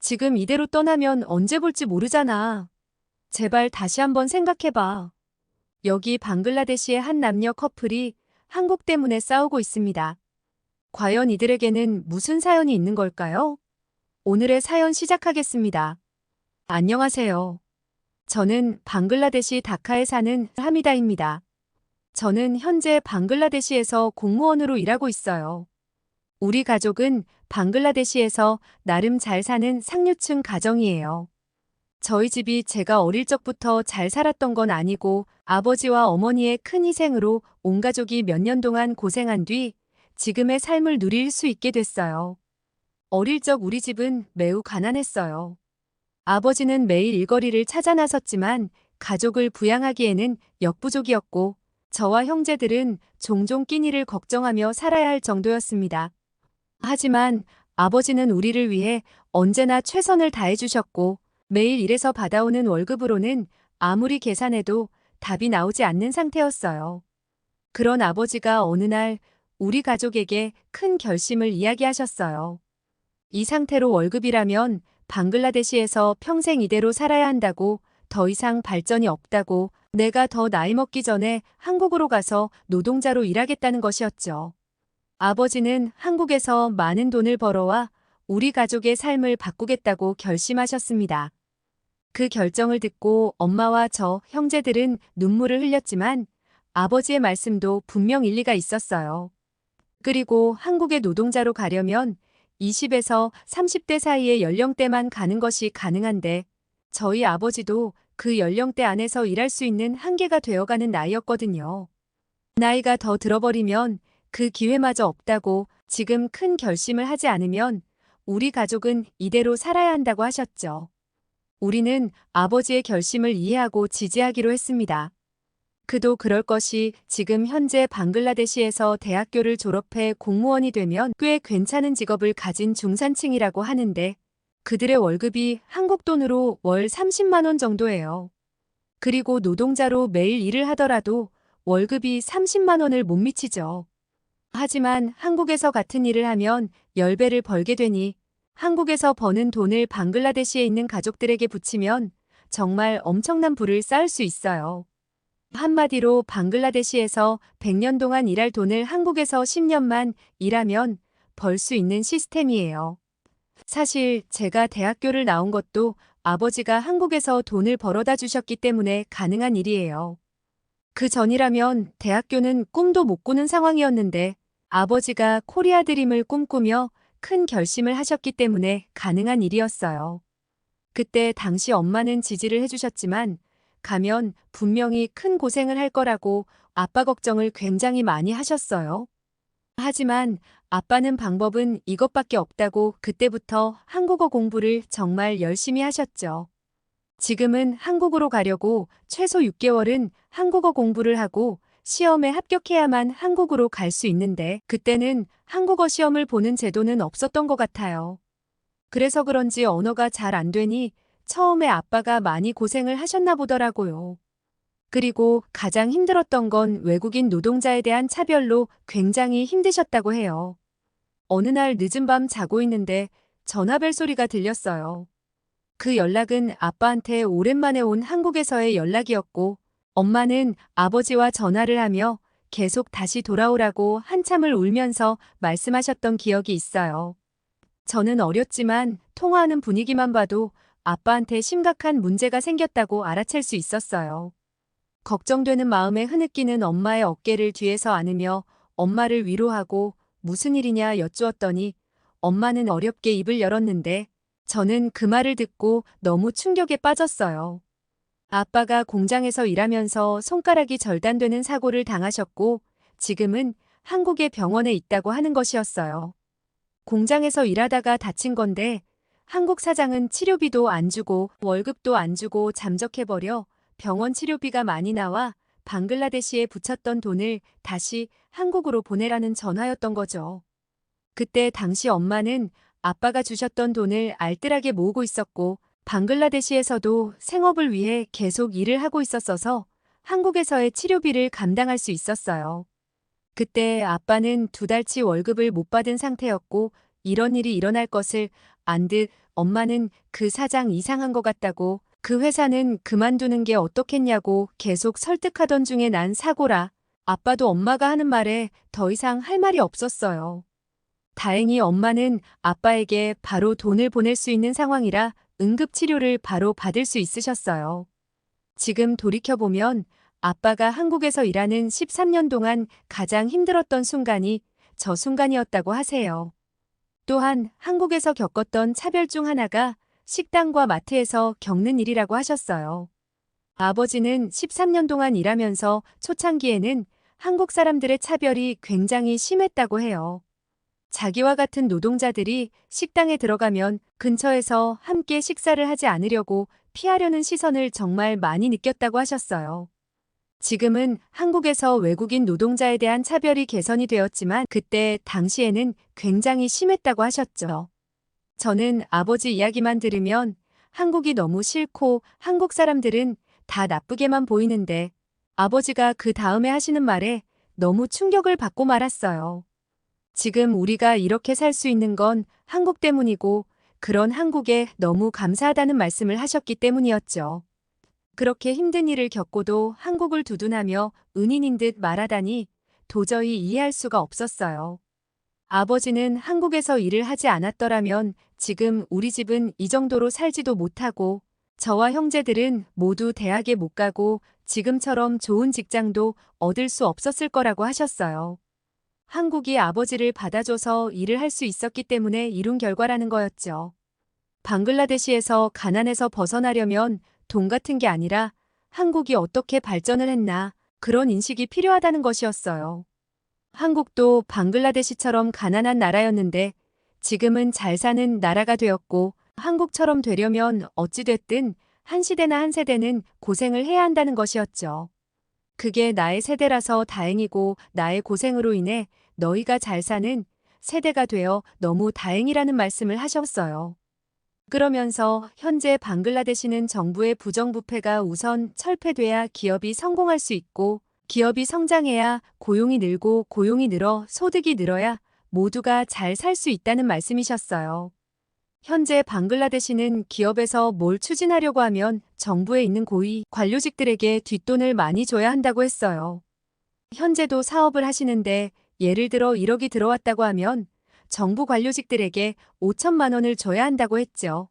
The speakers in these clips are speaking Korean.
지금 이대로 떠나면 언제 볼지 모르잖아. 제발 다시 한번 생각해봐. 여기 방글라데시의 한 남녀 커플이 한국 때문에 싸우고 있습니다. 과연 이들에게는 무슨 사연이 있는 걸까요? 오늘의 사연 시작하겠습니다. 안녕하세요. 저는 방글라데시 다카에 사는 하미다입니다. 저는 현재 방글라데시에서 공무원으로 일하고 있어요. 우리 가족은 방글라데시에서 나름 잘 사는 상류층 가정이에요. 저희 집이 제가 어릴 적부터 잘 살았던 건 아니고 아버지와 어머니의 큰 희생으로 온 가족이 몇 년 동안 고생한 뒤 지금의 삶을 누릴 수 있게 됐어요. 어릴 적 우리 집은 매우 가난했어요. 아버지는 매일 일거리를 찾아 나섰지만 가족을 부양하기에는 역부족이었고 저와 형제들은 종종 끼니를 걱정하며 살아야 할 정도였습니다. 하지만 아버지는 우리를 위해 언제나 최선을 다해 주셨고 매일 일해서 받아오는 월급으로는 아무리 계산해도 답이 나오지 않는 상태였어요. 그런 아버지가 어느 날 우리 가족에게 큰 결심을 이야기하셨어요. 이 상태로 월급이라면 방글라데시에서 평생 이대로 살아야 한다고, 더 이상 발전이 없다고, 내가 더 나이 먹기 전에 한국으로 가서 노동자로 일하겠다는 것이었죠. 아버지는 한국에서 많은 돈을 벌어와 우리 가족의 삶을 바꾸겠다고 결심하셨습니다. 그 결정을 듣고 엄마와 저, 형제들은 눈물을 흘렸지만 아버지의 말씀도 분명 일리가 있었어요. 그리고 한국의 노동자로 가려면 20에서 30대 사이의 연령대만 가는 것이 가능한데 저희 아버지도 그 연령대 안에서 일할 수 있는 한계가 되어가는 나이였거든요. 나이가 더 들어버리면 그 기회마저 없다고, 지금 큰 결심을 하지 않으면 우리 가족은 이대로 살아야 한다고 하셨죠. 우리는 아버지의 결심을 이해하고 지지하기로 했습니다. 그도 그럴 것이, 지금 현재 방글라데시에서 대학교를 졸업해 공무원이 되면 꽤 괜찮은 직업을 가진 중산층이라고 하는데 그들의 월급이 한국 돈으로 월 30만 원 정도예요. 그리고 노동자로 매일 일을 하더라도 월급이 30만 원을 못 미치죠. 하지만 한국에서 같은 일을 하면 10배를 벌게 되니 한국에서 버는 돈을 방글라데시에 있는 가족들에게 붙이면 정말 엄청난 부를 쌓을 수 있어요. 한마디로 방글라데시에서 100년 동안 일할 돈을 한국에서 10년만 일하면 벌 수 있는 시스템이에요. 사실 제가 대학교를 나온 것도 아버지가 한국에서 돈을 벌어다 주셨기 때문에 가능한 일이에요. 그 전이라면 대학교는 꿈도 못 꾸는 상황이었는데 아버지가 코리아 드림을 꿈꾸며 큰 결심을 하셨기 때문에 가능한 일이었어요. 그때 당시 엄마는 지지를 해주셨지만 가면 분명히 큰 고생을 할 거라고 아빠 걱정을 굉장히 많이 하셨어요. 하지만 아빠는 방법은 이것밖에 없다고 그때부터 한국어 공부를 정말 열심히 하셨죠. 지금은 한국으로 가려고 최소 6개월은 한국어 공부를 하고 시험에 합격해야만 한국으로 갈 수 있는데 그때는 한국어 시험을 보는 제도는 없었던 것 같아요. 그래서 그런지 언어가 잘 안 되니 처음에 아빠가 많이 고생을 하셨나 보더라고요. 그리고 가장 힘들었던 건 외국인 노동자에 대한 차별로 굉장히 힘드셨다고 해요. 어느 날 늦은 밤 자고 있는데 전화벨 소리가 들렸어요. 그 연락은 아빠한테 오랜만에 온 한국에서의 연락이었고 엄마는 아버지와 전화를 하며 계속 다시 돌아오라고 한참을 울면서 말씀하셨던 기억이 있어요. 저는 어렸지만 통화하는 분위기만 봐도 아빠한테 심각한 문제가 생겼다고 알아챌 수 있었어요. 걱정되는 마음에 흐느끼는 엄마의 어깨를 뒤에서 안으며 엄마를 위로하고 무슨 일이냐 여쭈었더니 엄마는 어렵게 입을 열었는데 저는 그 말을 듣고 너무 충격에 빠졌어요. 아빠가 공장에서 일하면서 손가락이 절단되는 사고를 당하셨고 지금은 한국의 병원에 있다고 하는 것이었어요. 공장에서 일하다가 다친 건데 한국 사장은 치료비도 안 주고 월급도 안 주고 잠적해버려 병원 치료비가 많이 나와 방글라데시에 붙였던 돈을 다시 한국으로 보내라는 전화였던 거죠. 그때 당시 엄마는 아빠가 주셨던 돈을 알뜰하게 모으고 있었고 방글라데시에서도 생업을 위해 계속 일을 하고 있었어서 한국에서의 치료비를 감당할 수 있었어요. 그때 아빠는 2달치 월급을 못 받은 상태였고 이런 일이 일어날 것을 안 듯 엄마는 그 사장 이상한 것 같다고, 그 회사는 그만두는 게 어떻겠냐고 계속 설득하던 중에 난 사고라. 아빠도 엄마가 하는 말에 더 이상 할 말이 없었어요. 다행히 엄마는 아빠에게 바로 돈을 보낼 수 있는 상황이라 응급치료를 바로 받을 수 있으셨어요. 지금 돌이켜보면 아빠가 한국에서 일하는 13년 동안 가장 힘들었던 순간이 저 순간이었다고 하세요. 또한 한국에서 겪었던 차별 중 하나가 식당과 마트에서 겪는 일이라고 하셨어요. 아버지는 13년 동안 일하면서 초창기에는 한국 사람들의 차별이 굉장히 심했다고 해요. 자기와 같은 노동자들이 식당에 들어가면 근처에서 함께 식사를 하지 않으려고 피하려는 시선을 정말 많이 느꼈다고 하셨어요. 지금은 한국에서 외국인 노동자에 대한 차별이 개선이 되었지만 그때 당시에는 굉장히 심했다고 하셨죠. 저는 아버지 이야기만 들으면 한국이 너무 싫고 한국 사람들은 다 나쁘게만 보이는데 아버지가 그 다음에 하시는 말에 너무 충격을 받고 말았어요. 지금 우리가 이렇게 살 수 있는 건 한국 때문이고 그런 한국에 너무 감사하다는 말씀을 하셨기 때문이었죠. 그렇게 힘든 일을 겪고도 한국을 두둔하며 은인인 듯 말하다니 도저히 이해할 수가 없었어요. 아버지는 한국에서 일을 하지 않았더라면 지금 우리 집은 이 정도로 살지도 못하고 저와 형제들은 모두 대학에 못 가고 지금처럼 좋은 직장도 얻을 수 없었을 거라고 하셨어요. 한국이 아버지를 받아줘서 일을 할 수 있었기 때문에 이룬 결과라는 거였죠. 방글라데시에서 가난에서 벗어나려면 돈 같은 게 아니라 한국이 어떻게 발전을 했나 그런 인식이 필요하다는 것이었어요. 한국도 방글라데시처럼 가난한 나라였는데 지금은 잘 사는 나라가 되었고 한국처럼 되려면 어찌됐든 한 시대나 한 세대는 고생을 해야 한다는 것이었죠. 그게 나의 세대라서 다행이고 나의 고생으로 인해 너희가 잘 사는 세대가 되어 너무 다행이라는 말씀을 하셨어요. 그러면서 현재 방글라데시는 정부의 부정부패가 우선 철폐돼야 기업이 성공할 수 있고 기업이 성장해야 고용이 늘고 고용이 늘어 소득이 늘어야 모두가 잘 살 수 있다는 말씀이셨어요. 현재 방글라데시는 기업에서 뭘 추진하려고 하면 정부에 있는 고위 관료직들에게 뒷돈을 많이 줘야 한다고 했어요. 현재도 사업을 하시는데 예를 들어 1억이 들어왔다고 하면 정부 관료직들에게 5천만 원을 줘야 한다고 했죠.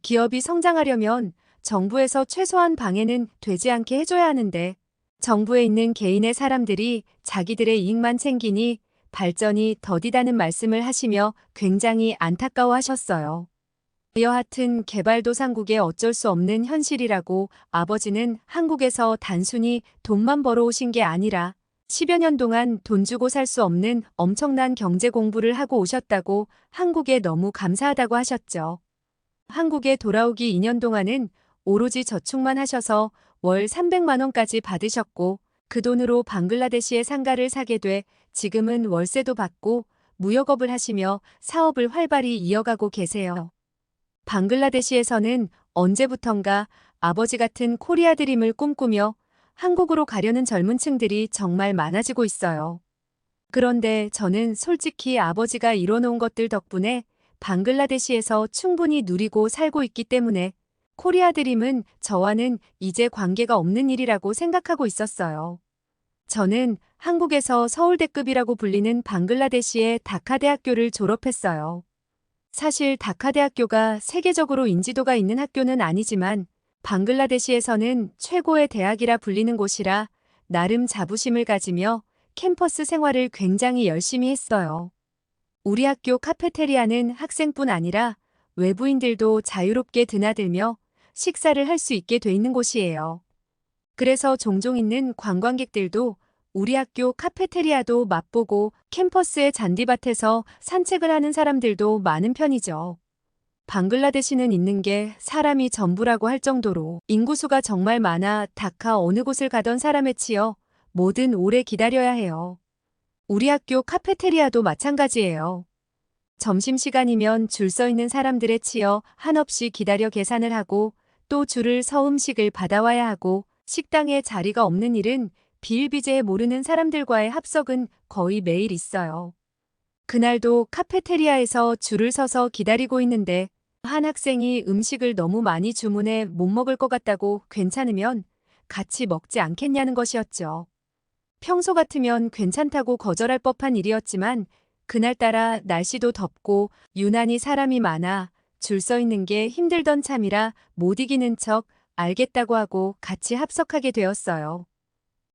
기업이 성장하려면 정부에서 최소한 방해는 되지 않게 해줘야 하는데 정부에 있는 개인의 사람들이 자기들의 이익만 챙기니 발전이 더디다는 말씀을 하시며 굉장히 안타까워하셨어요. 여하튼 개발도상국의 어쩔 수 없는 현실이라고 아버지는 한국에서 단순히 돈만 벌어오신 게 아니라 10여 년 동안 돈 주고 살 수 없는 엄청난 경제 공부를 하고 오셨다고 한국에 너무 감사하다고 하셨죠. 한국에 돌아오기 2년 동안은 오로지 저축만 하셔서 월 300만 원까지 받으셨고 그 돈으로 방글라데시의 상가를 사게 돼 지금은 월세도 받고 무역업을 하시며 사업을 활발히 이어가고 계세요. 방글라데시에서는 언제부턴가 아버지 같은 코리아 드림을 꿈꾸며 한국으로 가려는 젊은 층들이 정말 많아지고 있어요. 그런데 저는 솔직히 아버지가 이뤄놓은 것들 덕분에 방글라데시에서 충분히 누리고 살고 있기 때문에 코리아 드림은 저와는 이제 관계가 없는 일이라고 생각하고 있었어요. 저는 한국에서 서울대급이라고 불리는 방글라데시의 다카 대학교를 졸업했어요. 사실 다카 대학교가 세계적으로 인지도가 있는 학교는 아니지만 방글라데시에서는 최고의 대학이라 불리는 곳이라 나름 자부심을 가지며 캠퍼스 생활을 굉장히 열심히 했어요. 우리 학교 카페테리아는 학생뿐 아니라 외부인들도 자유롭게 드나들며 식사를 할 수 있게 돼 있는 곳이에요. 그래서 종종 있는 관광객들도 우리 학교 카페테리아도 맛보고 캠퍼스의 잔디밭에서 산책을 하는 사람들도 많은 편이죠. 방글라데시는 있는 게 사람이 전부라고 할 정도로 인구수가 정말 많아 다카 어느 곳을 가던 사람에 치여 뭐든 오래 기다려야 해요. 우리 학교 카페테리아도 마찬가지예요. 점심시간이면 줄 서 있는 사람들에 치여 한없이 기다려 계산을 하고 또 줄을 서 음식을 받아와야 하고 식당에 자리가 없는 일은 비일비재에 모르는 사람들과의 합석은 거의 매일 있어요. 그날도 카페테리아에서 줄을 서서 기다리고 있는데 한 학생이 음식을 너무 많이 주문해 못 먹을 것 같다고 괜찮으면 같이 먹지 않겠냐는 것이었죠. 평소 같으면 괜찮다고 거절할 법한 일이었지만 그날따라 날씨도 덥고 유난히 사람이 많아 줄 서 있는 게 힘들던 참이라 못 이기는 척 알겠다고 하고 같이 합석하게 되었어요.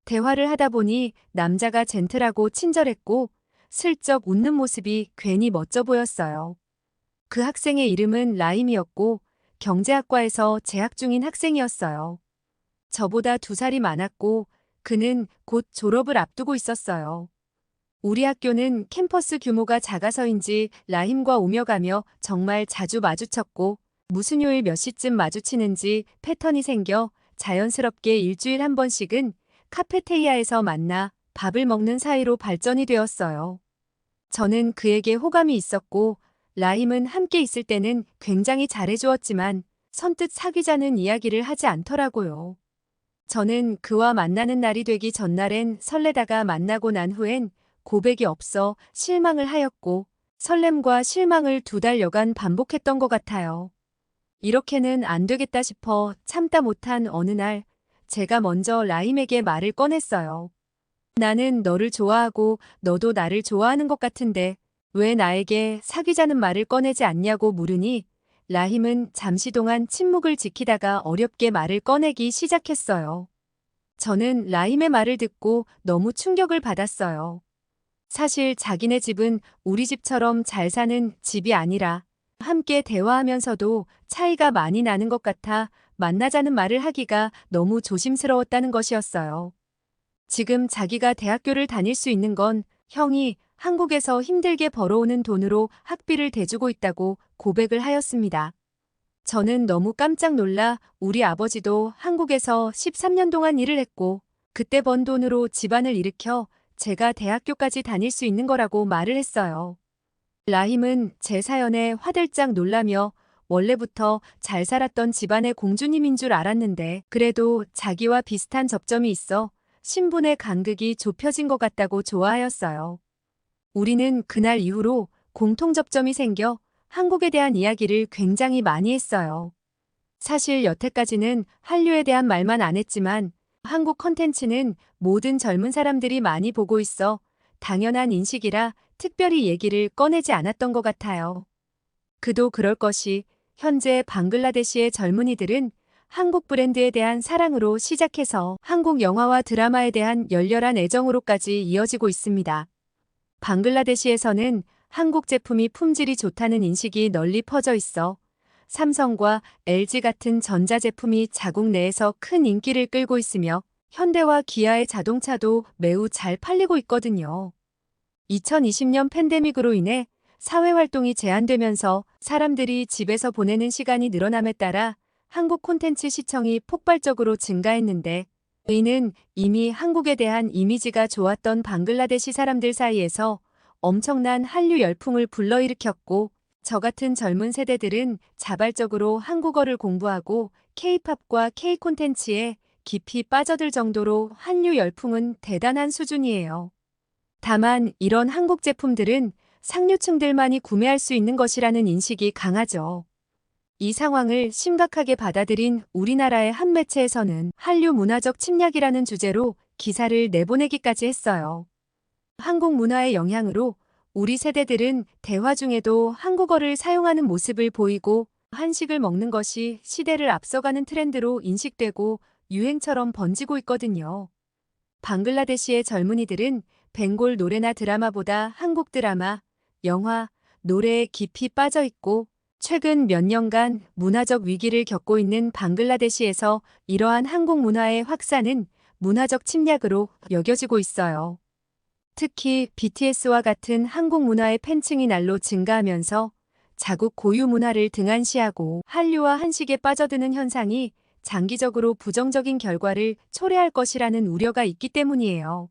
대화를 하다 보니 남자가 젠틀하고 친절했고 슬쩍 웃는 모습이 괜히 멋져 보였어요. 그 학생의 이름은 라임이었고 경제학과에서 재학 중인 학생이었어요. 저보다 2살이 많았고 그는 곧 졸업을 앞두고 있었어요. 우리 학교는 캠퍼스 규모가 작아서인지 라힘과 오며 가며 정말 자주 마주쳤고 무슨 요일 몇 시쯤 마주치는지 패턴이 생겨 자연스럽게 일주일 한 번씩은 카페테리아에서 만나 밥을 먹는 사이로 발전이 되었어요. 저는 그에게 호감이 있었고 라힘은 함께 있을 때는 굉장히 잘해주었지만 선뜻 사귀자는 이야기를 하지 않더라고요. 저는 그와 만나는 날이 되기 전날엔 설레다가 만나고 난 후엔 고백이 없어 실망을 하였고 설렘과 실망을 2달여간 반복했던 것 같아요. 이렇게는 안 되겠다 싶어 참다 못한 어느 날 제가 먼저 라임에게 말을 꺼냈어요. 나는 너를 좋아하고 너도 나를 좋아하는 것 같은데 왜 나에게 사귀자는 말을 꺼내지 않냐고 물으니 라힘은 잠시 동안 침묵을 지키다가 어렵게 말을 꺼내기 시작했어요. 저는 라힘의 말을 듣고 너무 충격을 받았어요. 사실 자기네 집은 우리 집처럼 잘 사는 집이 아니라 함께 대화하면서도 차이가 많이 나는 것 같아 만나자는 말을 하기가 너무 조심스러웠다는 것이었어요. 지금 자기가 대학교를 다닐 수 있는 건 형이 한국에서 힘들게 벌어오는 돈으로 학비를 대주고 있다고 고백을 하였습니다. 저는 너무 깜짝 놀라 우리 아버지도 한국에서 13년 동안 일을 했고 그때 번 돈으로 집안을 일으켜 제가 대학교까지 다닐 수 있는 거라고 말을 했어요. 라힘은 제 사연에 화들짝 놀라며 원래부터 잘 살았던 집안의 공주님인 줄 알았는데 그래도 자기와 비슷한 접점이 있어 신분의 간극이 좁혀진 것 같다고 좋아하였어요. 우리는 그날 이후로 공통 접점이 생겨 한국에 대한 이야기를 굉장히 많이 했어요. 사실 여태까지는 한류에 대한 말만 안 했지만 한국 컨텐츠는 모든 젊은 사람들이 많이 보고 있어 당연한 인식이라 특별히 얘기를 꺼내지 않았던 것 같아요. 그도 그럴 것이 현재 방글라데시의 젊은이들은 한국 브랜드에 대한 사랑으로 시작해서 한국 영화와 드라마에 대한 열렬한 애정으로까지 이어지고 있습니다. 방글라데시에서는 한국 제품이 품질이 좋다는 인식이 널리 퍼져 있어 삼성과 LG 같은 전자제품이 자국 내에서 큰 인기를 끌고 있으며 현대와 기아의 자동차도 매우 잘 팔리고 있거든요. 2020년 팬데믹으로 인해 사회활동이 제한되면서 사람들이 집에서 보내는 시간이 늘어남에 따라 한국 콘텐츠 시청이 폭발적으로 증가했는데 이는 이미 한국에 대한 이미지가 좋았던 방글라데시 사람들 사이에서 엄청난 한류 열풍을 불러일으켰고 저 같은 젊은 세대들은 자발적으로 한국어를 공부하고 K-팝과 K 콘텐츠에 깊이 빠져들 정도로 한류 열풍은 대단한 수준이에요. 다만 이런 한국 제품들은 상류층들만이 구매할 수 있는 것이라는 인식이 강하죠. 이 상황을 심각하게 받아들인 우리나라의 한 매체에서는 한류 문화적 침략이라는 주제로 기사를 내보내기까지 했어요. 한국 문화의 영향으로 우리 세대들은 대화 중에도 한국어를 사용하는 모습을 보이고 한식을 먹는 것이 시대를 앞서가는 트렌드로 인식되고 유행처럼 번지고 있거든요. 방글라데시의 젊은이들은 벵골 노래나 드라마보다 한국 드라마, 영화, 노래에 깊이 빠져 있고 최근 몇 년간 문화적 위기를 겪고 있는 방글라데시에서 이러한 한국 문화의 확산은 문화적 침략으로 여겨지고 있어요. 특히 BTS와 같은 한국 문화의 팬층이 날로 증가하면서 자국 고유 문화를 등한시하고 한류와 한식에 빠져드는 현상이 장기적으로 부정적인 결과를 초래할 것이라는 우려가 있기 때문이에요.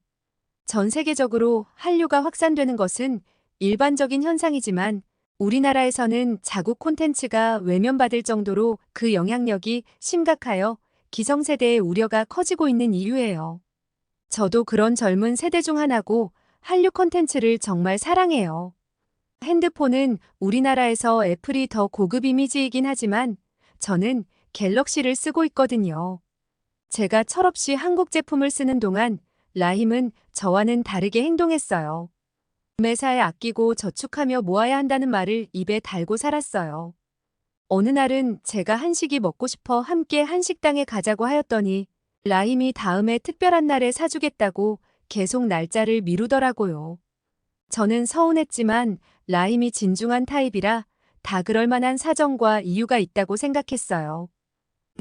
전 세계적으로 한류가 확산되는 것은 일반적인 현상이지만 우리나라에서는 자국 콘텐츠가 외면받을 정도로 그 영향력이 심각하여 기성세대의 우려가 커지고 있는 이유예요. 저도 그런 젊은 세대 중 하나고 한류 콘텐츠를 정말 사랑해요. 핸드폰은 우리나라에서 애플이 더 고급 이미지이긴 하지만 저는 갤럭시를 쓰고 있거든요. 제가 철없이 한국 제품을 쓰는 동안 라힘은 저와는 다르게 행동했어요. 매사에 아끼고 저축하며 모아야 한다는 말을 입에 달고 살았어요. 어느 날은 제가 한식이 먹고 싶어 함께 한식당에 가자고 하였더니 라힘이 다음에 특별한 날에 사주겠다고 계속 날짜를 미루더라고요. 저는 서운했지만 라힘이 진중한 타입이라 다 그럴 만한 사정과 이유가 있다고 생각했어요.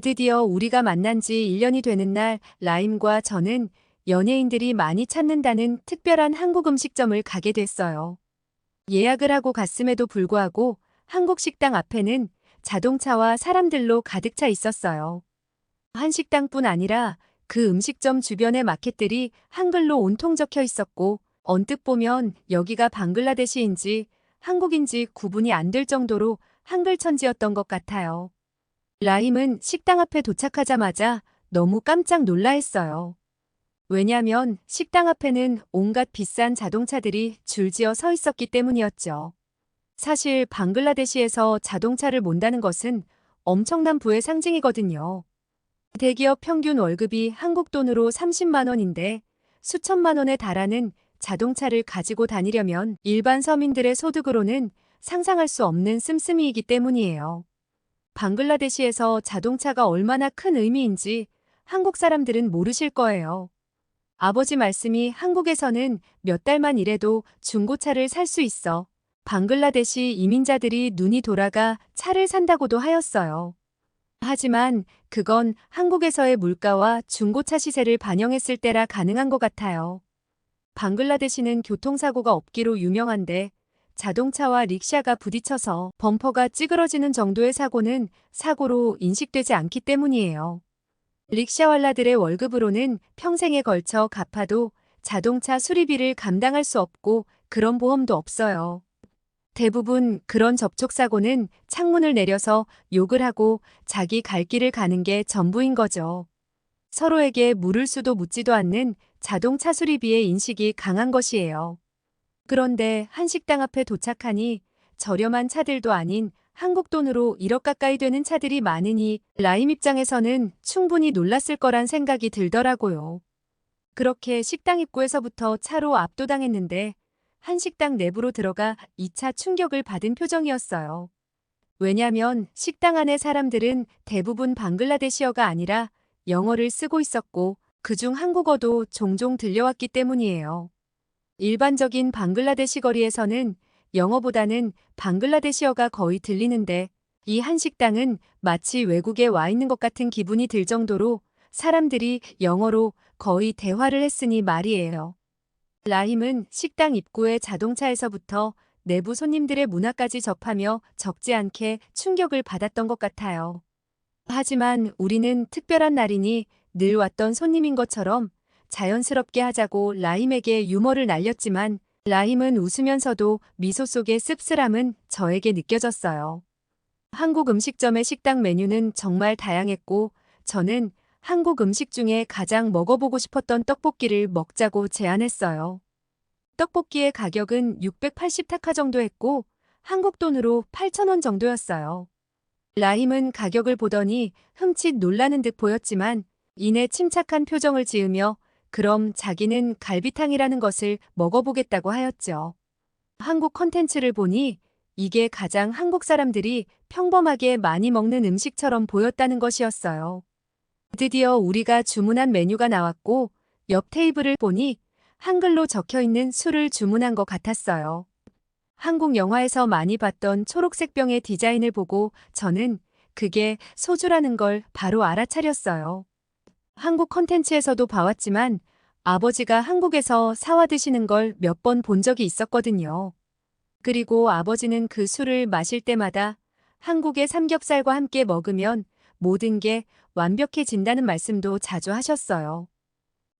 드디어 우리가 만난 지 1년이 되는 날 라임과 저는 연예인들이 많이 찾는다는 특별한 한국 음식점을 가게 됐어요. 예약을 하고 갔음에도 불구하고 한국 식당 앞에는 자동차와 사람들로 가득 차 있었어요. 한식당뿐 아니라 그 음식점 주변의 마켓들이 한글로 온통 적혀 있었고 언뜻 보면 여기가 방글라데시인지 한국인지 구분이 안 될 정도로 한글 천지였던 것 같아요. 라힘은 식당 앞에 도착하자마자 너무 깜짝 놀라 했어요. 왜냐면 식당 앞에는 온갖 비싼 자동차들이 줄지어 서 있었기 때문이었죠. 사실 방글라데시에서 자동차를 몬다는 것은 엄청난 부의 상징이거든요. 대기업 평균 월급이 한국 돈으로 30만 원인데 수천만 원에 달하는 자동차를 가지고 다니려면 일반 서민들의 소득으로는 상상할 수 없는 씀씀이이기 때문이에요. 방글라데시에서 자동차가 얼마나 큰 의미인지 한국 사람들은 모르실 거예요. 아버지 말씀이 한국에서는 몇 달만 일해도 중고차를 살 수 있어 방글라데시 이민자들이 눈이 돌아가 차를 산다고도 하였어요. 하지만 그건 한국에서의 물가와 중고차 시세를 반영했을 때라 가능한 것 같아요. 방글라데시는 교통사고가 없기로 유명한데 자동차와 릭샤가 부딪혀서 범퍼가 찌그러지는 정도의 사고는 사고로 인식되지 않기 때문이에요. 릭샤왈라들의 월급으로는 평생에 걸쳐 갚아도 자동차 수리비를 감당할 수 없고 그런 보험도 없어요. 대부분 그런 접촉사고는 창문을 내려서 욕을 하고 자기 갈 길을 가는 게 전부인 거죠. 서로에게 물을 수도 묻지도 않는 자동차 수리비의 인식이 강한 것이에요. 그런데 한식당 앞에 도착하니 저렴한 차들도 아닌 한국 돈으로 1억 가까이 되는 차들이 많으니 라임 입장에서는 충분히 놀랐을 거란 생각이 들더라고요. 그렇게 식당 입구에서부터 차로 압도당했는데 한식당 내부로 들어가 2차 충격을 받은 표정이었어요. 왜냐면 식당 안의 사람들은 대부분 방글라데시어가 아니라 영어를 쓰고 있었고 그중 한국어도 종종 들려왔기 때문이에요. 일반적인 방글라데시 거리에서는 영어보다는 방글라데시어가 거의 들리는데 이 한식당은 마치 외국에 와 있는 것 같은 기분이 들 정도로 사람들이 영어로 거의 대화를 했으니 말이에요. 라힘은 식당 입구의 자동차에서부터 내부 손님들의 문화까지 접하며 적지 않게 충격을 받았던 것 같아요. 하지만 우리는 특별한 날이니 늘 왔던 손님인 것처럼 자연스럽게 하자고 라힘에게 유머를 날렸지만 라힘은 웃으면서도 미소 속의 씁쓸함은 저에게 느껴졌어요. 한국 음식점의 식당 메뉴는 정말 다양했고 저는 한국 음식 중에 가장 먹어보고 싶었던 떡볶이를 먹자고 제안했어요. 떡볶이의 가격은 680타카 정도 했고 한국 돈으로 8,000원 정도였어요. 라힘은 가격을 보더니 흠칫 놀라는 듯 보였지만 이내 침착한 표정을 지으며 그럼 자기는 갈비탕이라는 것을 먹어보겠다고 하였죠. 한국 컨텐츠를 보니 이게 가장 한국 사람들이 평범하게 많이 먹는 음식처럼 보였다는 것이었어요. 드디어 우리가 주문한 메뉴가 나왔고 옆 테이블을 보니 한글로 적혀 있는 술을 주문한 것 같았어요. 한국 영화에서 많이 봤던 초록색 병의 디자인을 보고 저는 그게 소주라는 걸 바로 알아차렸어요. 한국 콘텐츠에서도 봐왔지만 아버지가 한국에서 사와 드시는 걸 몇 번 본 적이 있었거든요. 그리고 아버지는 그 술을 마실 때마다 한국의 삼겹살과 함께 먹으면 모든 게 완벽해진다는 말씀도 자주 하셨어요.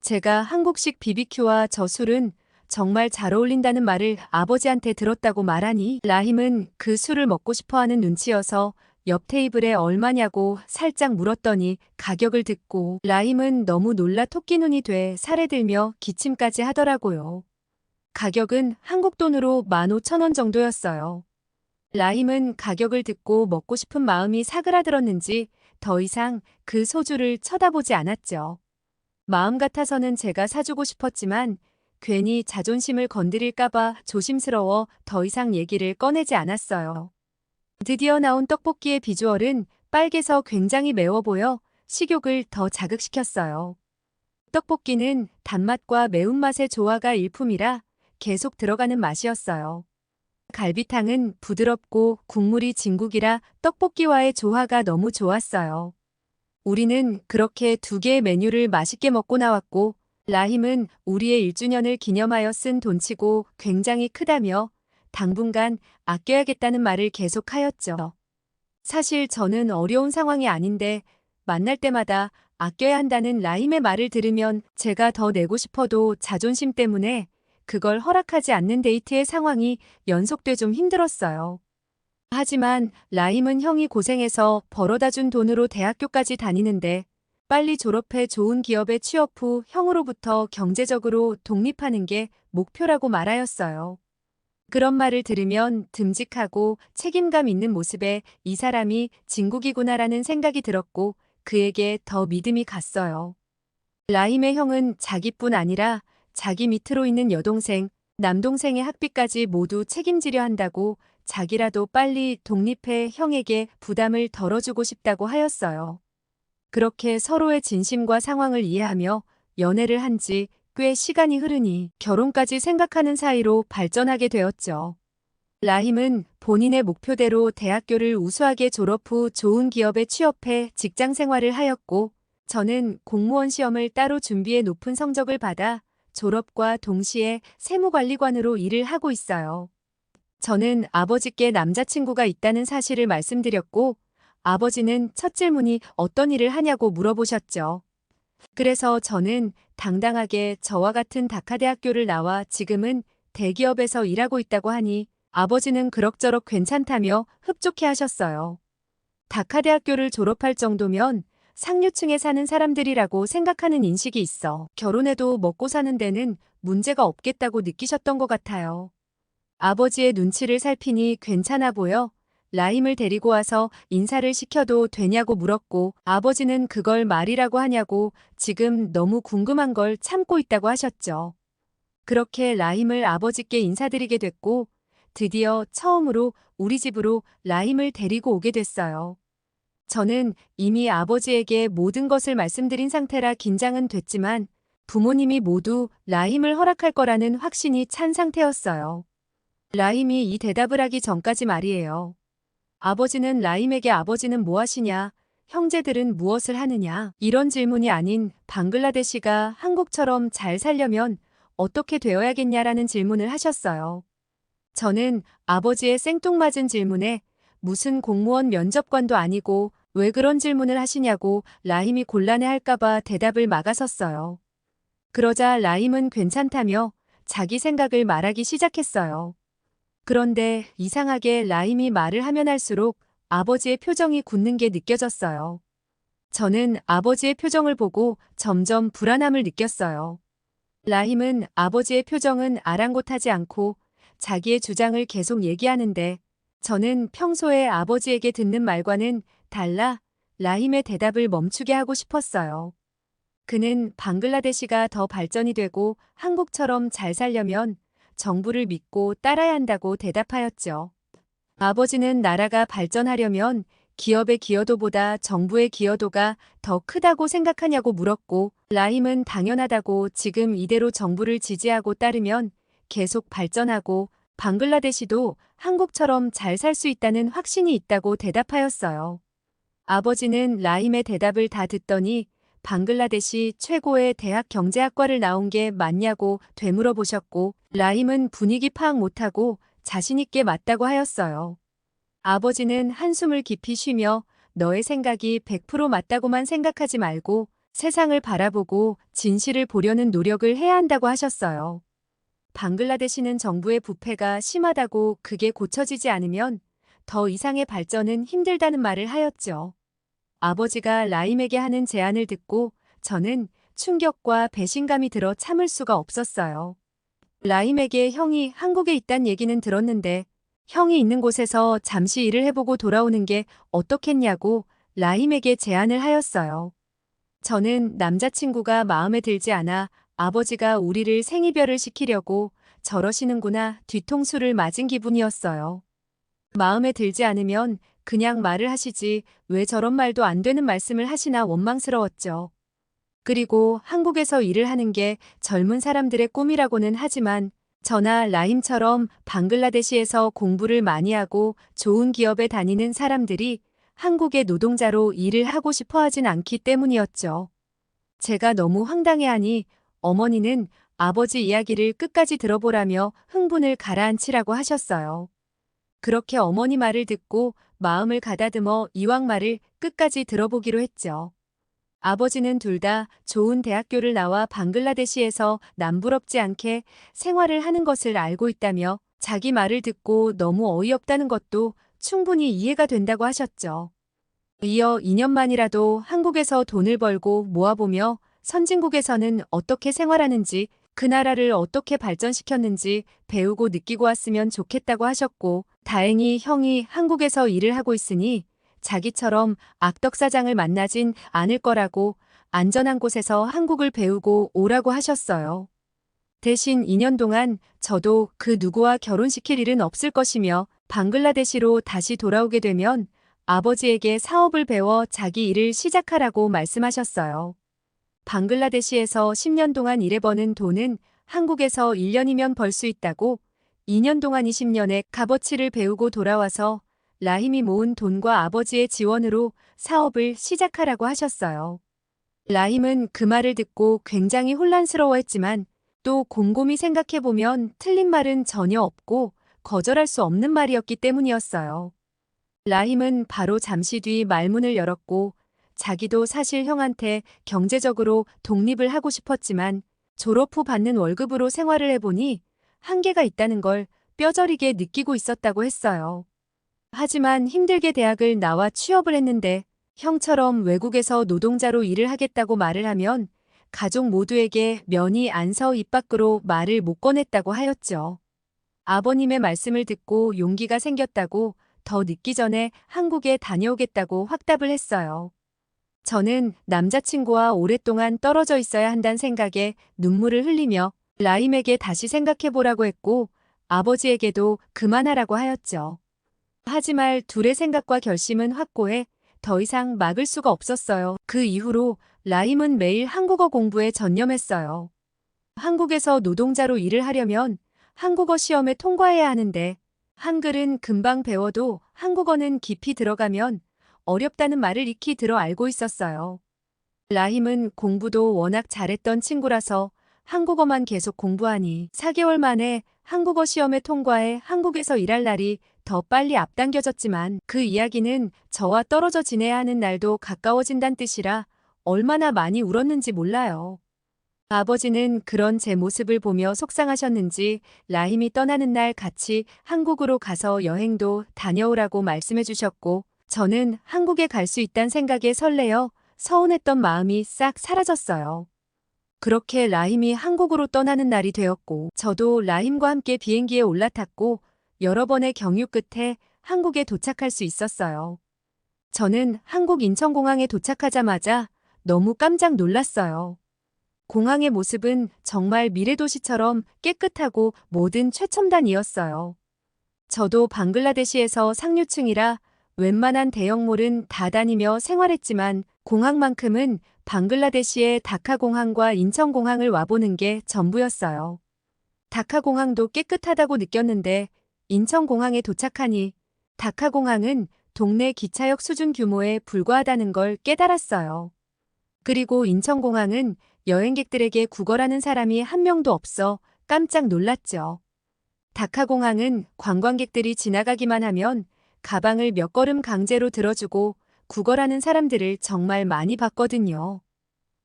제가 한국식 BBQ와 저 술은 정말 잘 어울린다는 말을 아버지한테 들었다고 말하니 라힘은 그 술을 먹고 싶어하는 눈치여서 옆 테이블에 얼마냐고 살짝 물었더니 가격을 듣고 라힘은 너무 놀라 토끼 눈이 돼 살에 들며 기침까지 하더라고요. 가격은 한국 돈으로 15,000원 정도였어요. 라힘은 가격을 듣고 먹고 싶은 마음이 사그라들었는지 더 이상 그 소주를 쳐다보지 않았죠. 마음 같아서는 제가 사주고 싶었지만 괜히 자존심을 건드릴까봐 조심스러워 더 이상 얘기를 꺼내지 않았어요. 드디어 나온 떡볶이의 비주얼은 빨개서 굉장히 매워 보여 식욕을 더 자극시켰어요. 떡볶이는 단맛과 매운맛의 조화가 일품이라 계속 들어가는 맛이었어요. 갈비탕은 부드럽고 국물이 진국이라 떡볶이와의 조화가 너무 좋았어요. 우리는 그렇게 2개의 메뉴를 맛있게 먹고 나왔고, 라힘은 우리의 1주년을 기념하여 쓴 돈치고 굉장히 크다며 당분간 아껴야겠다는 말을 계속하였죠. 사실 저는 어려운 상황이 아닌데 만날 때마다 아껴야 한다는 라힘의 말을 들으면 제가 더 내고 싶어도 자존심 때문에 그걸 허락하지 않는 데이트의 상황이 연속돼 좀 힘들었어요. 하지만 라힘은 형이 고생해서 벌어다 준 돈으로 대학교까지 다니는데 빨리 졸업해 좋은 기업에 취업 후 형으로부터 경제적으로 독립하는 게 목표라고 말하였어요. 그런 말을 들으면 듬직하고 책임감 있는 모습에 이 사람이 진국이구나라는 생각이 들었고 그에게 더 믿음이 갔어요. 라힘의 형은 자기뿐 아니라 자기 밑으로 있는 여동생, 남동생의 학비까지 모두 책임지려 한다고 자기라도 빨리 독립해 형에게 부담을 덜어주고 싶다고 하였어요. 그렇게 서로의 진심과 상황을 이해하며 연애를 한 지 꽤 시간이 흐르니 결혼까지 생각하는 사이로 발전하게 되었죠. 라힘은 본인의 목표대로 대학교를 우수하게 졸업 후 좋은 기업에 취업해 직장 생활을 하였고 저는 공무원 시험을 따로 준비해 높은 성적을 받아 졸업과 동시에 세무관리관으로 일을 하고 있어요. 저는 아버지께 남자친구가 있다는 사실을 말씀드렸고 아버지는 첫 질문이 어떤 일을 하냐고 물어보셨죠. 그래서 저는 당당하게 저와 같은 다카대학교를 나와 지금은 대기업에서 일하고 있다고 하니 아버지는 그럭저럭 괜찮다며 흡족해 하셨어요. 다카대학교를 졸업할 정도면 상류층에 사는 사람들이라고 생각하는 인식이 있어 결혼해도 먹고 사는 데는 문제가 없겠다고 느끼셨던 것 같아요. 아버지의 눈치를 살피니 괜찮아 보여 라힘을 데리고 와서 인사를 시켜도 되냐고 물었고 아버지는 그걸 말이라고 하냐고 지금 너무 궁금한 걸 참고 있다고 하셨죠. 그렇게 라힘을 아버지께 인사드리게 됐고 드디어 처음으로 우리 집으로 라힘을 데리고 오게 됐어요. 저는 이미 아버지에게 모든 것을 말씀드린 상태라 긴장은 됐지만 부모님이 모두 라힘을 허락할 거라는 확신이 찬 상태였어요. 라힘이 이 대답을 하기 전까지 말이에요. 아버지는 라힘에게 아버지는 뭐 하시냐, 형제들은 무엇을 하느냐 이런 질문이 아닌 방글라데시가 한국처럼 잘 살려면 어떻게 되어야겠냐라는 질문을 하셨어요. 저는 아버지의 생뚱맞은 질문에 무슨 공무원 면접관도 아니고 왜 그런 질문을 하시냐고 라힘이 곤란해할까봐 대답을 막아섰어요. 그러자 라힘은 괜찮다며 자기 생각을 말하기 시작했어요. 그런데 이상하게 라힘이 말을 하면 할수록 아버지의 표정이 굳는 게 느껴졌어요. 저는 아버지의 표정을 보고 점점 불안함을 느꼈어요. 라힘은 아버지의 표정은 아랑곳하지 않고 자기의 주장을 계속 얘기하는데 저는 평소에 아버지에게 듣는 말과는 달라 라힘의 대답을 멈추게 하고 싶었어요. 그는 방글라데시가 더 발전이 되고 한국처럼 잘 살려면 정부를 믿고 따라야 한다고 대답하였죠. 아버지는 나라가 발전하려면 기업의 기여도보다 정부의 기여도가 더 크다고 생각하냐고 물었고 라힘은 당연하다고 지금 이대로 정부를 지지하고 따르면 계속 발전하고 방글라데시도 한국처럼 잘 살 수 있다는 확신이 있다고 대답하였어요. 아버지는 라힘의 대답을 다 듣더니 방글라데시 최고의 대학 경제학과를 나온 게 맞냐고 되물어보셨고 라힘은 분위기 파악 못하고 자신있게 맞다고 하였어요. 아버지는 한숨을 깊이 쉬며 너의 생각이 100% 맞다고만 생각하지 말고 세상을 바라보고 진실을 보려는 노력을 해야 한다고 하셨어요. 방글라데시는 정부의 부패가 심하다고 그게 고쳐지지 않으면 더 이상의 발전은 힘들다는 말을 하였죠. 아버지가 라힘에게 하는 제안을 듣고 저는 충격과 배신감이 들어 참을 수가 없었어요. 라임에게 형이 한국에 있단 얘기는 들었는데 형이 있는 곳에서 잠시 일을 해보고 돌아오는 게 어떻겠냐고 라임에게 제안을 하였어요. 저는 남자친구가 마음에 들지 않아 아버지가 우리를 생이별을 시키려고 저러시는구나 뒤통수를 맞은 기분이었어요. 마음에 들지 않으면 그냥 말을 하시지 왜 저런 말도 안 되는 말씀을 하시나 원망스러웠죠. 그리고 한국에서 일을 하는 게 젊은 사람들의 꿈이라고는 하지만 저나 라힘처럼 방글라데시에서 공부를 많이 하고 좋은 기업에 다니는 사람들이 한국의 노동자로 일을 하고 싶어 하진 않기 때문이었죠. 제가 너무 황당해하니 어머니는 아버지 이야기를 끝까지 들어보라며 흥분을 가라앉히라고 하셨어요. 그렇게 어머니 말을 듣고 마음을 가다듬어 이왕 말을 끝까지 들어보기로 했죠. 아버지는 둘 다 좋은 대학교를 나와 방글라데시에서 남부럽지 않게 생활을 하는 것을 알고 있다며 자기 말을 듣고 너무 어이없다는 것도 충분히 이해가 된다고 하셨죠. 이어 2년 만이라도 한국에서 돈을 벌고 모아보며 선진국에서는 어떻게 생활하는지 그 나라를 어떻게 발전시켰는지 배우고 느끼고 왔으면 좋겠다고 하셨고 다행히 형이 한국에서 일을 하고 있으니 자기처럼 악덕사장을 만나진 않을 거라고 안전한 곳에서 한국을 배우고 오라고 하셨어요. 대신 2년 동안 저도 그 누구와 결혼시킬 일은 없을 것이며 방글라데시로 다시 돌아오게 되면 아버지에게 사업을 배워 자기 일을 시작하라고 말씀하셨어요. 방글라데시에서 10년 동안 일해 버는 돈은 한국에서 1년이면 벌 수 있다고 2년 동안 20년의 값어치를 배우고 돌아와서 라힘이 모은 돈과 아버지의 지원으로 사업을 시작하라고 하셨어요. 라힘은 그 말을 듣고 굉장히 혼란스러워했지만 또 곰곰이 생각해보면 틀린 말은 전혀 없고 거절할 수 없는 말이었기 때문이었어요. 라힘은 바로 잠시 뒤 말문을 열었고 자기도 사실 형한테 경제적으로 독립을 하고 싶었지만 졸업 후 받는 월급으로 생활을 해보니 한계가 있다는 걸 뼈저리게 느끼고 있었다고 했어요. 하지만 힘들게 대학을 나와 취업을 했는데 형처럼 외국에서 노동자로 일을 하겠다고 말을 하면 가족 모두에게 면이 안 서 입 밖으로 말을 못 꺼냈다고 하였죠. 아버님의 말씀을 듣고 용기가 생겼다고 더 늦기 전에 한국에 다녀오겠다고 확답을 했어요. 저는 남자친구와 오랫동안 떨어져 있어야 한다는 생각에 눈물을 흘리며 라임에게 다시 생각해보라고 했고 아버지에게도 그만하라고 하였죠. 하지만 둘의 생각과 결심은 확고해 더 이상 막을 수가 없었어요. 그 이후로 라임은 매일 한국어 공부에 전념했어요. 한국에서 노동자로 일을 하려면 한국어 시험에 통과해야 하는데 한글은 금방 배워도 한국어는 깊이 들어가면 어렵다는 말을 익히 들어 알고 있었어요. 라힘은 공부도 워낙 잘했던 친구라서 한국어만 계속 공부하니 4개월 만에 한국어 시험에 통과해 한국에서 일할 날이 더 빨리 앞당겨졌지만 그 이야기는 저와 떨어져 지내야 하는 날도 가까워진다는 뜻이라 얼마나 많이 울었는지 몰라요. 아버지는 그런 제 모습을 보며 속상하셨는지 라힘이 떠나는 날 같이 한국으로 가서 여행도 다녀오라고 말씀해 주셨고 저는 한국에 갈 수 있다는 생각에 설레어 서운했던 마음이 싹 사라졌어요. 그렇게 라힘이 한국으로 떠나는 날이 되었고 저도 라힘과 함께 비행기에 올라탔고 여러 번의 경유 끝에 한국에 도착할 수 있었어요. 저는 한국 인천공항에 도착하자마자 너무 깜짝 놀랐어요. 공항의 모습은 정말 미래도시처럼 깨끗하고 모든 최첨단이었어요. 저도 방글라데시에서 상류층이라 웬만한 대형몰은 다 다니며 생활했지만 공항만큼은 방글라데시의 다카공항과 인천공항을 와보는 게 전부였어요. 다카공항도 깨끗하다고 느꼈는데 인천공항에 도착하니 다카공항은 동네 기차역 수준 규모에 불과하다는 걸 깨달았어요. 그리고 인천공항은 여행객들에게 구걸하는 사람이 한 명도 없어 깜짝 놀랐죠. 다카공항은 관광객들이 지나가기만 하면 가방을 몇 걸음 강제로 들어주고 구걸하는 사람들을 정말 많이 봤거든요.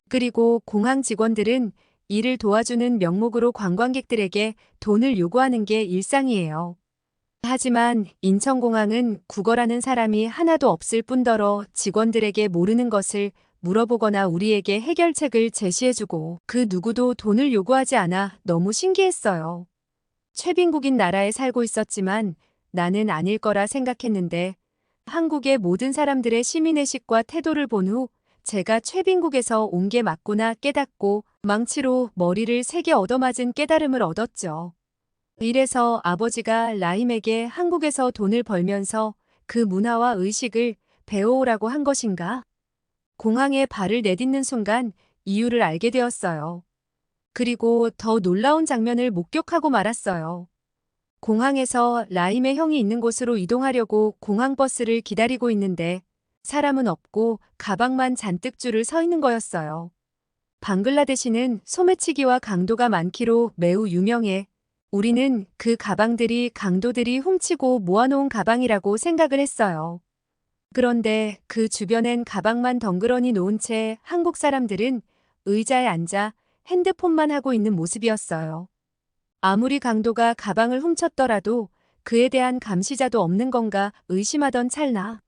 그리고 공항 직원들은 이를 도와주는 명목으로 관광객들에게 돈을 요구하는 게 일상이에요. 하지만 인천공항은 구걸하는 사람이 하나도 없을 뿐더러 직원들에게 모르는 것을 물어보거나 우리에게 해결책을 제시해주고 그 누구도 돈을 요구하지 않아 너무 신기했어요. 최빈국인 나라에 살고 있었지만 나는 아닐 거라 생각했는데 한국의 모든 사람들의 시민의식과 태도를 본 후 제가 최빈국에서 온 게 맞구나 깨닫고 망치로 머리를 3개 얻어맞은 깨달음을 얻었죠. 이래서 아버지가 라임에게 한국에서 돈을 벌면서 그 문화와 의식을 배워오라고 한 것인가? 공항에 발을 내딛는 순간 이유를 알게 되었어요. 그리고 더 놀라운 장면을 목격하고 말았어요. 공항에서 라임의 형이 있는 곳으로 이동하려고 공항버스를 기다리고 있는데 사람은 없고 가방만 잔뜩 줄을 서 있는 거였어요. 방글라데시는 소매치기와 강도가 많기로 매우 유명해 우리는 그 가방들이 강도들이 훔치고 모아놓은 가방이라고 생각을 했어요. 그런데 그 주변엔 가방만 덩그러니 놓은 채 한국 사람들은 의자에 앉아 핸드폰만 하고 있는 모습이었어요. 아무리 강도가 가방을 훔쳤더라도 그에 대한 감시자도 없는 건가 의심하던 찰나.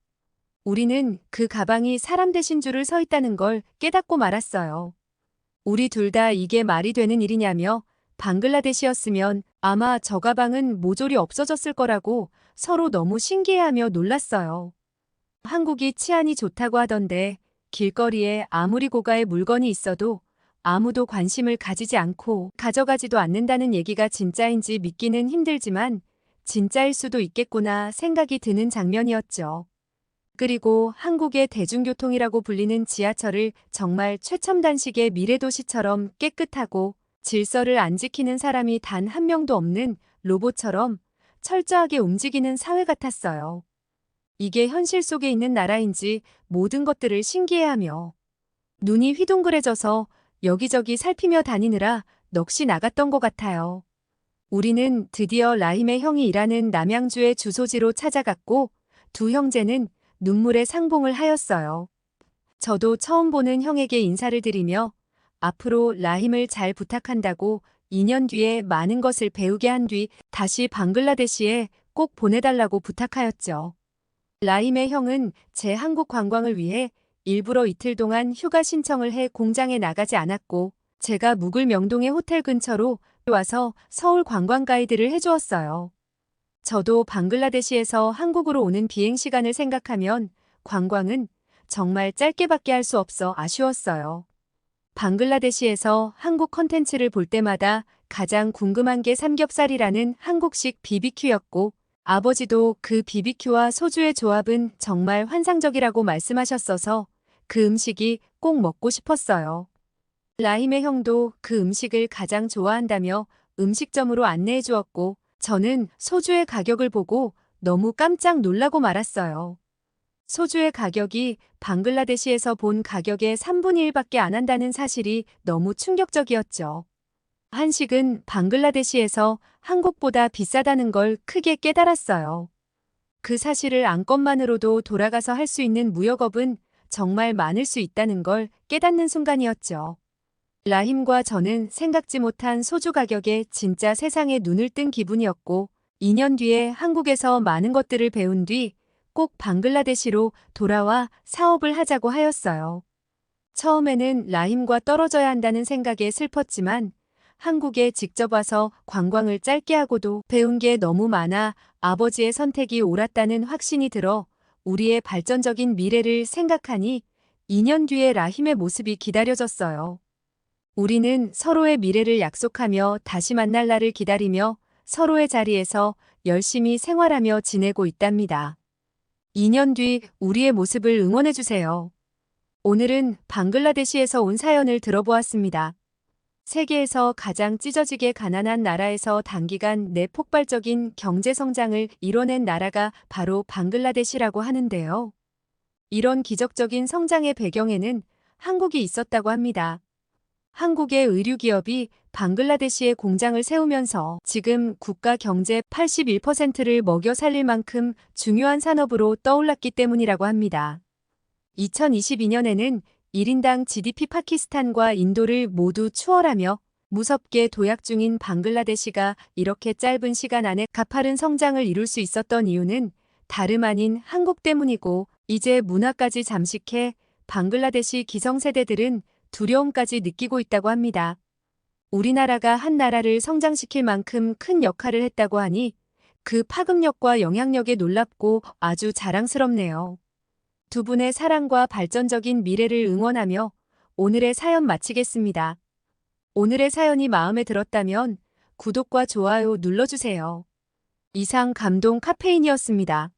우리는 그 가방이 사람 대신 줄을 서 있다는 걸 깨닫고 말았어요. 우리 둘 다 이게 말이 되는 일이냐며 방글라데시였으면 아마 저 가방은 모조리 없어졌을 거라고 서로 너무 신기해하며 놀랐어요. 한국이 치안이 좋다고 하던데 길거리에 아무리 고가의 물건이 있어도 아무도 관심을 가지지 않고 가져가지도 않는다는 얘기가 진짜인지 믿기는 힘들지만 진짜일 수도 있겠구나 생각이 드는 장면이었죠. 그리고 한국의 대중교통이라고 불리는 지하철을 정말 최첨단식의 미래도시처럼 깨끗하고 질서를 안 지키는 사람이 단 한 명도 없는 로봇처럼 철저하게 움직이는 사회 같았어요. 이게 현실 속에 있는 나라인지 모든 것들을 신기해하며 눈이 휘둥그레져서 여기저기 살피며 다니느라 넋이 나갔던 것 같아요. 우리는 드디어 라힘의 형이 일하는 남양주의 주소지로 찾아갔고 두 형제는 눈물의 상봉을 하였어요. 저도 처음 보는 형에게 인사를 드리며 앞으로 라힘을 잘 부탁한다고 2년 뒤에 많은 것을 배우게 한 뒤 다시 방글라데시에 꼭 보내달라고 부탁하였죠. 라힘의 형은 제 한국 관광을 위해 일부러 이틀 동안 휴가 신청을 해 공장에 나가지 않았고 제가 묵을 명동의 호텔 근처로 와서 서울 관광 가이드를 해주었어요. 저도 방글라데시에서 한국으로 오는 비행 시간을 생각하면 관광은 정말 짧게밖에 할 수 없어 아쉬웠어요. 방글라데시에서 한국 컨텐츠를 볼 때마다 가장 궁금한 게 삼겹살이라는 한국식 BBQ였고 아버지도 그 BBQ와 소주의 조합은 정말 환상적이라고 말씀하셨어서 그 음식이 꼭 먹고 싶었어요. 라힘의 형도 그 음식을 가장 좋아한다며 음식점으로 안내해 주었고 저는 소주의 가격을 보고 너무 깜짝 놀라고 말았어요. 소주의 가격이 방글라데시에서 본 가격의 3분의 1밖에 안 한다는 사실이 너무 충격적이었죠. 한식은 방글라데시에서 한국보다 비싸다는 걸 크게 깨달았어요. 그 사실을 안 것만으로도 돌아가서 할 수 있는 무역업은 정말 많을 수 있다는 걸 깨닫는 순간이었죠. 라힘과 저는 생각지 못한 소주 가격에 진짜 세상에 눈을 뜬 기분이었고 2년 뒤에 한국에서 많은 것들을 배운 뒤 꼭 방글라데시로 돌아와 사업을 하자고 하였어요. 처음에는 라힘과 떨어져야 한다는 생각에 슬펐지만 한국에 직접 와서 관광을 짧게 하고도 배운 게 너무 많아 아버지의 선택이 옳았다는 확신이 들어 우리의 발전적인 미래를 생각하니 2년 뒤에 라힘의 모습이 기다려졌어요. 우리는 서로의 미래를 약속하며 다시 만날 날을 기다리며 서로의 자리에서 열심히 생활하며 지내고 있답니다. 2년 뒤 우리의 모습을 응원해주세요. 오늘은 방글라데시에서 온 사연을 들어보았습니다. 세계에서 가장 찢어지게 가난한 나라에서 단기간 내 폭발적인 경제 성장을 이뤄낸 나라가 바로 방글라데시라고 하는데요. 이런 기적적인 성장의 배경에는 한국이 있었다고 합니다. 한국의 의류기업이 방글라데시에 공장을 세우면서 지금 국가 경제 81%를 먹여 살릴 만큼 중요한 산업으로 떠올랐기 때문이라고 합니다. 2022년에는 1인당 GDP 파키스탄과 인도를 모두 추월하며 무섭게 도약 중인 방글라데시가 이렇게 짧은 시간 안에 가파른 성장을 이룰 수 있었던 이유는 다름 아닌 한국 때문이고 이제 문화까지 잠식해 방글라데시 기성세대들은 두려움까지 느끼고 있다고 합니다. 우리나라가 한 나라를 성장시킬 만큼 큰 역할을 했다고 하니 그 파급력과 영향력에 놀랍고 아주 자랑스럽네요. 두 분의 사랑과 발전적인 미래를 응원하며 오늘의 사연 마치겠습니다. 오늘의 사연이 마음에 들었다면 구독과 좋아요 눌러주세요. 이상 감동 카페인이었습니다.